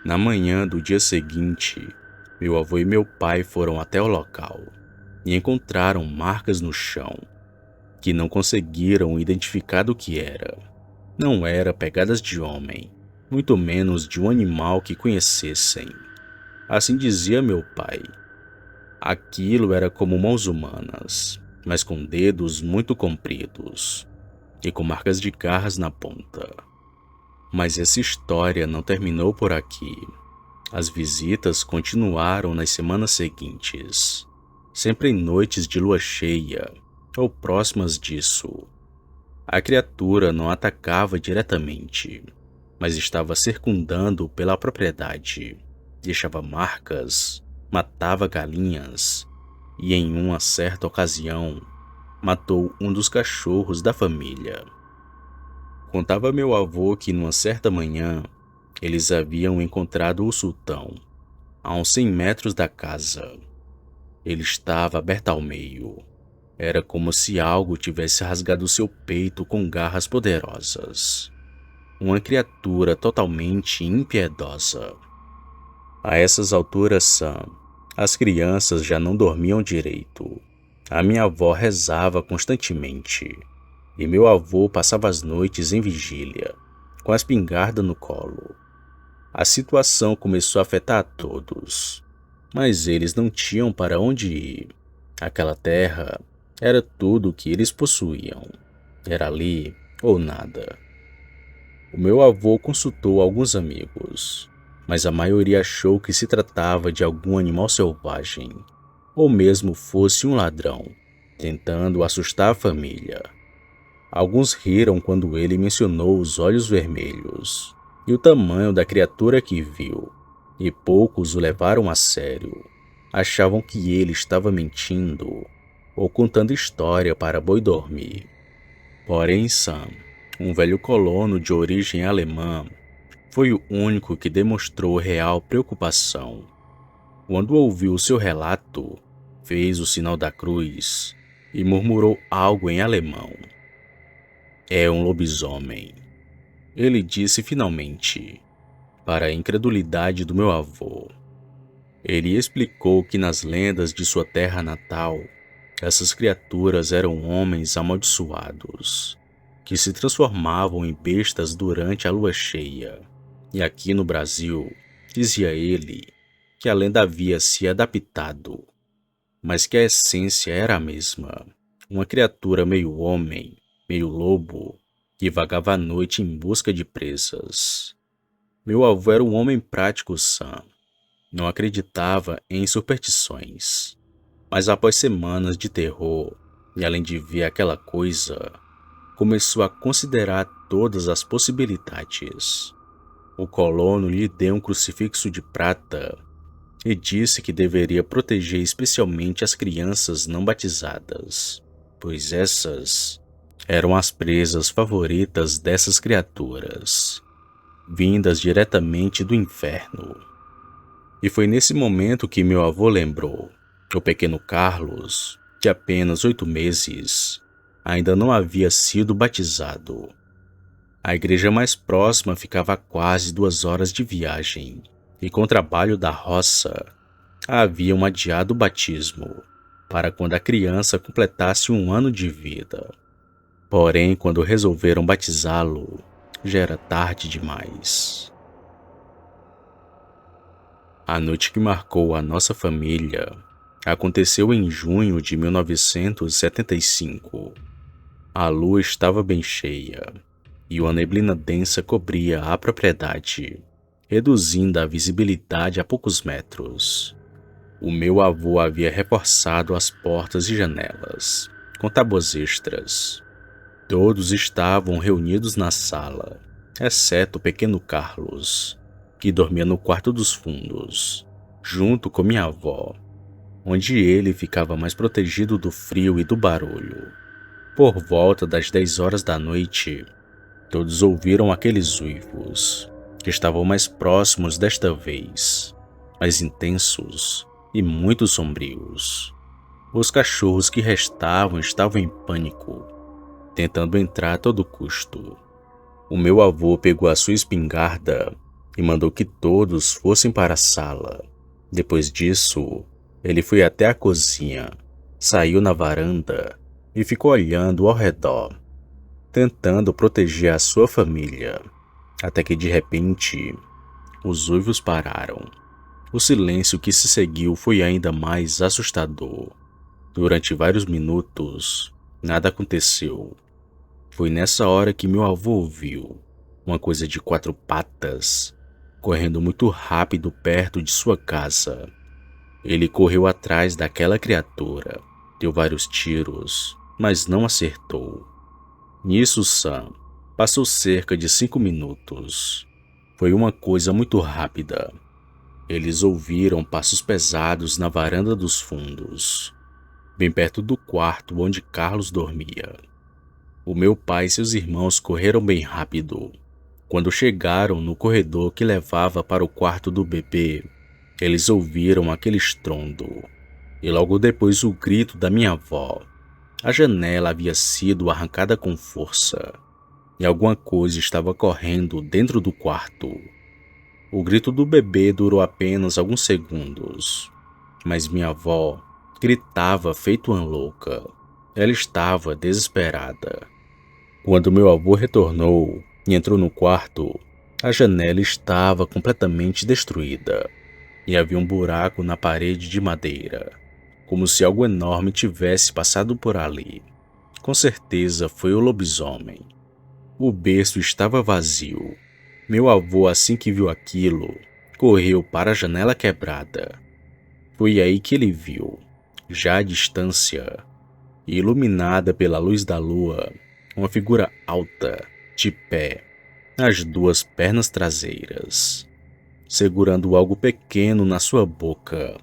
Na manhã do dia seguinte, meu avô e meu pai foram até o local e encontraram marcas no chão que não conseguiram identificar do que era. Não era pegadas de homem, muito menos de um animal que conhecessem. Assim dizia meu pai. Aquilo era como mãos humanas, mas com dedos muito compridos e com marcas de garras na ponta. Mas essa história não terminou por aqui. As visitas continuaram nas semanas seguintes, sempre em noites de lua cheia ou próximas disso. A criatura não atacava diretamente, mas estava circundando pela propriedade, deixava marcas, matava galinhas e, em uma certa ocasião, matou um dos cachorros da família. Contava meu avô que, numa certa manhã, eles haviam encontrado o sultão, a uns 100 metros da casa. Ele estava aberto ao meio. Era como se algo tivesse rasgado seu peito com garras poderosas. Uma criatura totalmente impiedosa. A essas alturas, Sam, as crianças já não dormiam direito. A minha avó rezava constantemente, e meu avô passava as noites em vigília, com a espingarda no colo. A situação começou a afetar a todos, mas eles não tinham para onde ir. Aquela terra era tudo o que eles possuíam. Era ali ou nada. O meu avô consultou alguns amigos, mas a maioria achou que se tratava de algum animal selvagem, ou mesmo fosse um ladrão, tentando assustar a família. Alguns riram quando ele mencionou os olhos vermelhos e o tamanho da criatura que viu, e poucos o levaram a sério. Achavam que ele estava mentindo ou contando história para boi dormir. Porém, Sam, um velho colono de origem alemã, foi o único que demonstrou real preocupação. Quando ouviu seu relato, fez o sinal da cruz e murmurou algo em alemão. É um lobisomem, ele disse finalmente, para a incredulidade do meu avô. Ele explicou que nas lendas de sua terra natal, essas criaturas eram homens amaldiçoados, que se transformavam em bestas durante a lua cheia. E aqui no Brasil, dizia ele, que a lenda havia se adaptado, mas que a essência era a mesma. Uma criatura meio homem, meio lobo, que vagava à noite em busca de presas. Meu avô era um homem prático, Sam. Não acreditava em superstições. Mas após semanas de terror, e além de ver aquela coisa, começou a considerar todas as possibilidades. O colono lhe deu um crucifixo de prata e disse que deveria proteger especialmente as crianças não batizadas, pois essas eram as presas favoritas dessas criaturas, vindas diretamente do inferno. E foi nesse momento que meu avô lembrou. O pequeno Carlos, de apenas 8 meses, ainda não havia sido batizado. A igreja mais próxima ficava a quase 2 horas de viagem, e com o trabalho da roça, haviam adiado o batismo para quando a criança completasse 1 ano de vida. Porém, quando resolveram batizá-lo, já era tarde demais. A noite que marcou a nossa família aconteceu em junho de 1975. A lua estava bem cheia e uma neblina densa cobria a propriedade, reduzindo a visibilidade a poucos metros. O meu avô havia reforçado as portas e janelas com tábuas extras. Todos estavam reunidos na sala, exceto o pequeno Carlos, que dormia no quarto dos fundos, junto com minha avó, onde ele ficava mais protegido do frio e do barulho. Por volta das 10 horas da noite, todos ouviram aqueles uivos, que estavam mais próximos desta vez, mais intensos e muito sombrios. Os cachorros que restavam estavam em pânico, tentando entrar a todo custo. O meu avô pegou a sua espingarda e mandou que todos fossem para a sala. Depois disso, ele foi até a cozinha, saiu na varanda e ficou olhando ao redor, tentando proteger a sua família, até que de repente os uivos pararam. O silêncio que se seguiu foi ainda mais assustador. Durante vários minutos, nada aconteceu. Foi nessa hora que meu avô ouviu uma coisa de 4 patas correndo muito rápido perto de sua casa. Ele correu atrás daquela criatura, deu vários tiros, mas não acertou. Nisso, Sam passou cerca de 5 minutos. Foi uma coisa muito rápida. Eles ouviram passos pesados na varanda dos fundos, bem perto do quarto onde Carlos dormia. O meu pai e seus irmãos correram bem rápido. Quando chegaram no corredor que levava para o quarto do bebê, eles ouviram aquele estrondo e logo depois o grito da minha avó. A janela havia sido arrancada com força e alguma coisa estava correndo dentro do quarto. O grito do bebê durou apenas alguns segundos, mas minha avó gritava feito uma louca. Ela estava desesperada. Quando meu avô retornou e entrou no quarto, a janela estava completamente destruída e havia um buraco na parede de madeira, como se algo enorme tivesse passado por ali. Com certeza foi o lobisomem. O berço estava vazio. Meu avô, assim que viu aquilo, correu para a janela quebrada. Foi aí que ele viu, já à distância, e iluminada pela luz da lua, uma figura alta, de pé, nas 2 pernas traseiras, segurando algo pequeno na sua boca.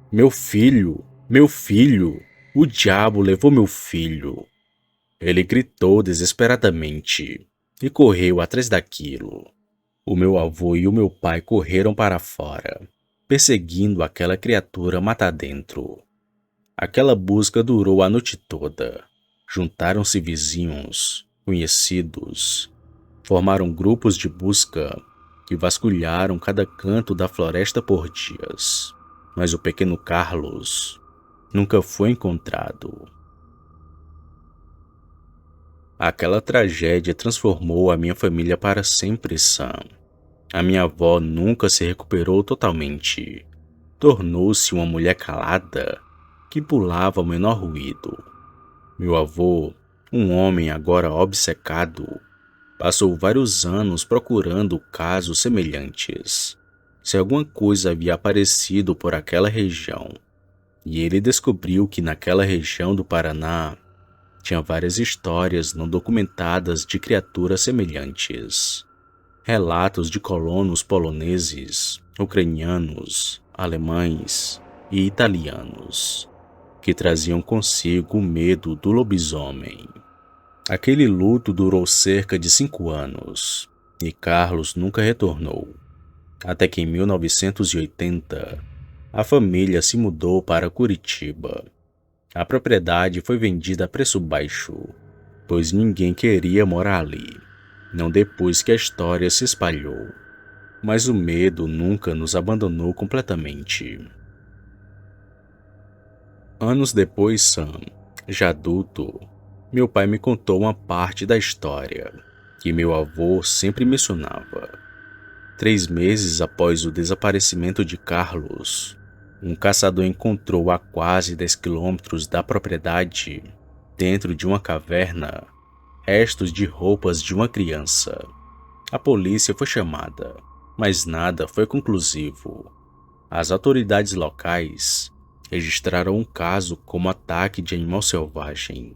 Meu filho! Meu filho! O diabo levou meu filho! Ele gritou desesperadamente e correu atrás daquilo. O meu avô e o meu pai correram para fora, perseguindo aquela criatura mata dentro. Aquela busca durou a noite toda. Juntaram-se vizinhos, conhecidos, formaram grupos de busca que vasculharam cada canto da floresta por dias. Mas o pequeno Carlos nunca foi encontrado. Aquela tragédia transformou a minha família para sempre, Sam. A minha avó nunca se recuperou totalmente. Tornou-se uma mulher calada que pulava ao menor ruído. Meu avô, um homem agora obcecado, passou vários anos procurando casos semelhantes. Se alguma coisa havia aparecido por aquela região, e ele descobriu que naquela região do Paraná tinha várias histórias não documentadas de criaturas semelhantes. Relatos de colonos poloneses, ucranianos, alemães e italianos, que traziam consigo o medo do lobisomem. Aquele luto durou cerca de 5 anos e Carlos nunca retornou. Até que em 1980, a família se mudou para Curitiba. A propriedade foi vendida a preço baixo, pois ninguém queria morar ali, não depois que a história se espalhou. Mas o medo nunca nos abandonou completamente. Anos depois, Sam, já adulto, meu pai me contou uma parte da história que meu avô sempre mencionava. 3 meses após o desaparecimento de Carlos, um caçador encontrou a quase 10 quilômetros da propriedade, dentro de uma caverna, restos de roupas de uma criança. A polícia foi chamada, mas nada foi conclusivo. As autoridades locais registraram um caso como ataque de animal selvagem,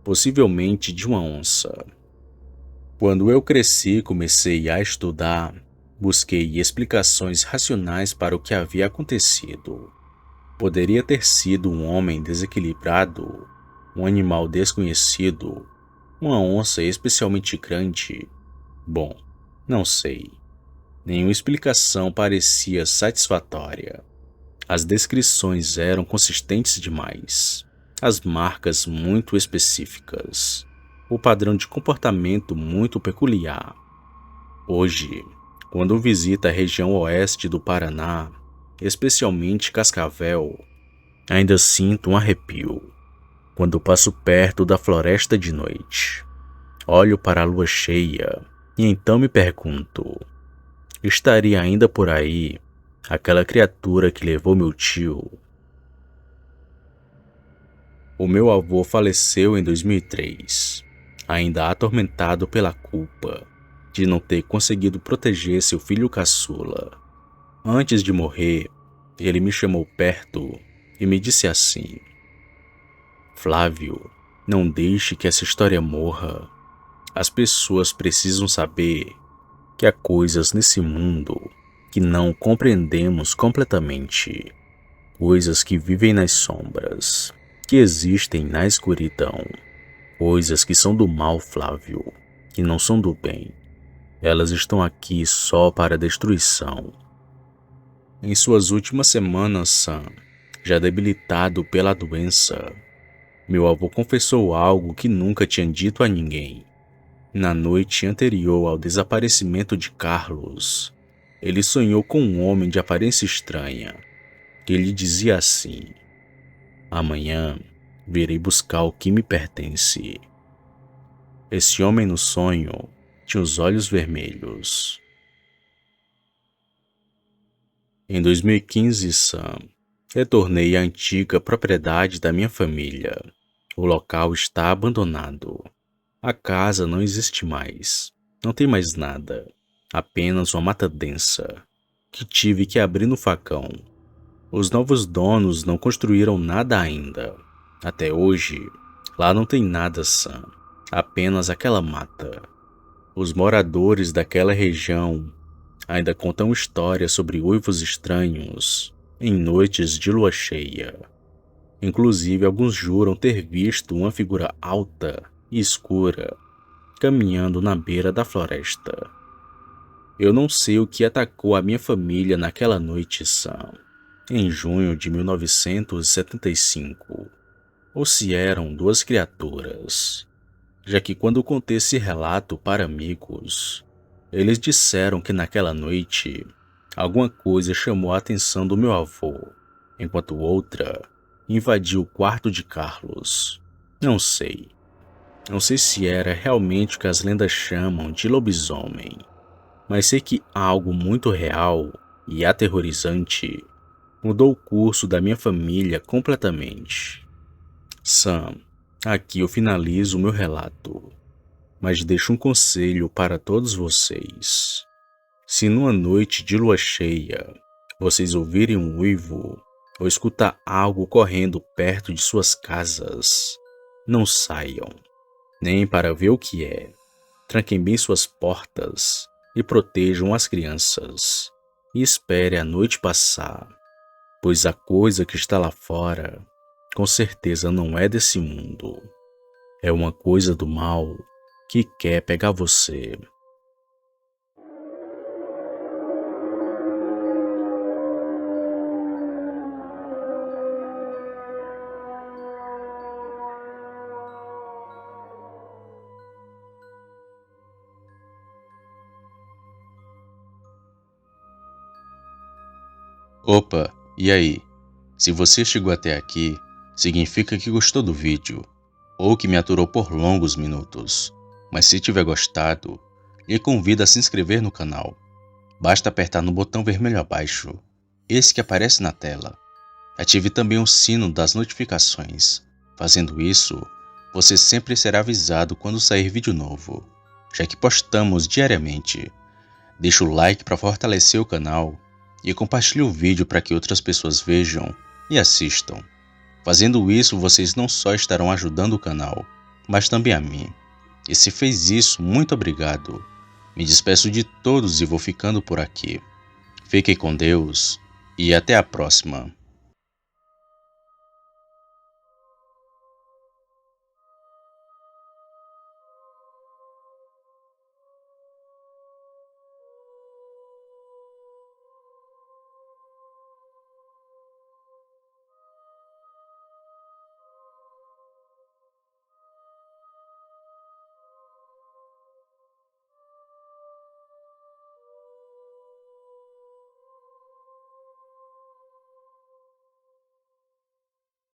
possivelmente de uma onça. Quando eu cresci e comecei a estudar, busquei explicações racionais para o que havia acontecido. Poderia ter sido um homem desequilibrado, um animal desconhecido, uma onça especialmente grande. Bom, não sei. Nenhuma explicação parecia satisfatória. As descrições eram consistentes demais, as marcas muito específicas, o padrão de comportamento muito peculiar. Hoje, Quando visita a região oeste do Paraná, especialmente Cascavel, ainda sinto um arrepio quando passo perto da floresta de noite. Olho para a lua cheia e então me pergunto: estaria ainda por aí aquela criatura que levou meu tio? O meu avô faleceu em 2003, ainda atormentado pela culpa de não ter conseguido proteger seu filho caçula. Antes de morrer, ele me chamou perto e me disse assim: Flávio, não deixe que essa história morra. As pessoas precisam saber que há coisas nesse mundo que não compreendemos completamente, coisas que vivem nas sombras, que existem na escuridão, coisas que são do mal, Flávio, que não são do bem. Elas estão aqui só para a destruição. Em suas últimas semanas, Sam, já debilitado pela doença, meu avô confessou algo que nunca tinha dito a ninguém. Na noite anterior ao desaparecimento de Carlos, ele sonhou com um homem de aparência estranha, que lhe dizia assim: amanhã virei buscar o que me pertence. Esse homem no sonho tinha os olhos vermelhos. Em 2015, Sam, retornei à antiga propriedade da minha família. O local está abandonado. A casa não existe mais. Não tem mais nada. Apenas uma mata densa, que tive que abrir no facão. Os novos donos não construíram nada ainda. Até hoje, lá não tem nada, Sam. Apenas aquela mata. Os moradores daquela região ainda contam histórias sobre uivos estranhos em noites de lua cheia. Inclusive, alguns juram ter visto uma figura alta e escura caminhando na beira da floresta. Eu não sei o que atacou a minha família naquela noite, Sam, em junho de 1975, ou se eram duas criaturas, já que quando contei esse relato para amigos, eles disseram que naquela noite alguma coisa chamou a atenção do meu avô, enquanto outra invadiu o quarto de Carlos. Não sei. Não sei se era realmente o que as lendas chamam de lobisomem, mas sei que algo muito real e aterrorizante mudou o curso da minha família completamente. Sam, aqui eu finalizo o meu relato, mas deixo um conselho para todos vocês. Se numa noite de lua cheia vocês ouvirem um uivo ou escutar algo correndo perto de suas casas, não saiam, nem para ver o que é. Tranquem bem suas portas e protejam as crianças. E espere a noite passar, pois a coisa que está lá fora, com certeza não é desse mundo. É uma coisa do mal que quer pegar você. Opa, e aí? Se você chegou até aqui, significa que gostou do vídeo, ou que me aturou por longos minutos. Mas se tiver gostado, lhe convido a se inscrever no canal. Basta apertar no botão vermelho abaixo, esse que aparece na tela. Ative também o sino das notificações. Fazendo isso, você sempre será avisado quando sair vídeo novo, já que postamos diariamente. Deixe o like para fortalecer o canal e compartilhe o vídeo para que outras pessoas vejam e assistam. Fazendo isso, vocês não só estarão ajudando o canal, mas também a mim. E se fez isso, muito obrigado. Me despeço de todos e vou ficando por aqui. Fiquem com Deus e até a próxima.